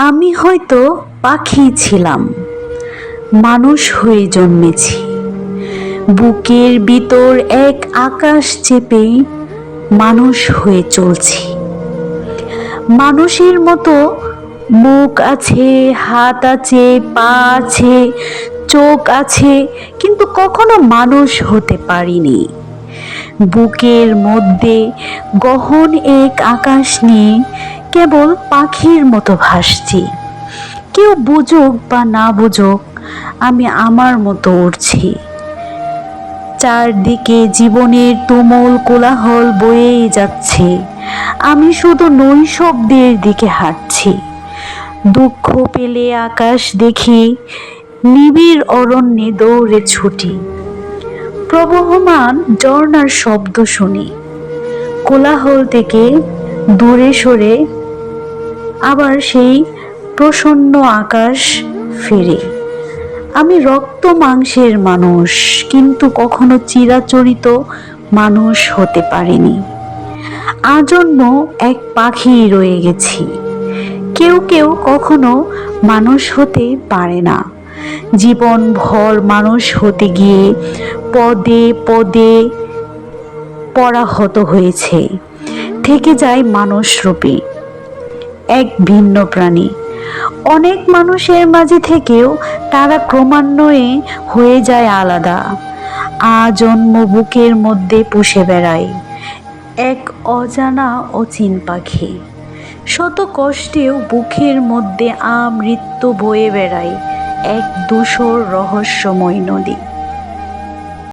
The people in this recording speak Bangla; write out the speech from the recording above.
আমি হয়তো পাখি ছিলাম, মানুষ হয়ে জন্মেছি। বুকের ভিতর এক আকাশ চেপে মানুষ হয়ে চলছি। মানুষের মতো মুখ আছে, হাত আছে, পা আছে, চোখ আছে, কিন্তু কখনো মানুষ হতে পারিনি। বুকের মধ্যে গহন এক আকাশ নিয়ে কেবল পাখির মতো ভাসছি। কেউ বুঝুক বা না বুঝুক, আমি আমার মতো উড়ছি। চারদিকে জীবনের তুমুল কোলাহল বয়েই যাচ্ছে, আমি শুধু নৈশব্দের দিকে হাঁটছি। দুঃখ পেলে আকাশ দেখি, নিবিড় অরণ্যে দৌড়ে ছুটি। প্রবহমান ঝর্ণার শব্দ শুনি, কোলাহল থেকে দূরে সরে আবার সেই প্রসন্ন আকাশ ফেরে। আমি রক্ত মাংসের মানুষ, কিন্তু কখনো চিরাচরিত মানুষ হতে পারিনি। আজন্ম এক পাখি রয়ে গেছি। কেউ কেউ কখনো মানুষ হতে পারে না। জীবন ভর মানুষ হতে গিয়ে পদে পদে পরাহত হয়েছে, থেকে যায় মানুষ রূপে এক ভিন্ন প্রাণী। অনেক মানুষের মাঝে থেকেও তারা ক্রমান্বয়ে হয়ে যায় আলাদা। আজন্ম বুকের মধ্যে পুষে বেড়ায় এক অজানা অচিন পাখি। শত কষ্টেও বুকের মধ্যে আমৃত্যু বয়ে বেড়ায় এক ধূসর রহস্যময় নদী।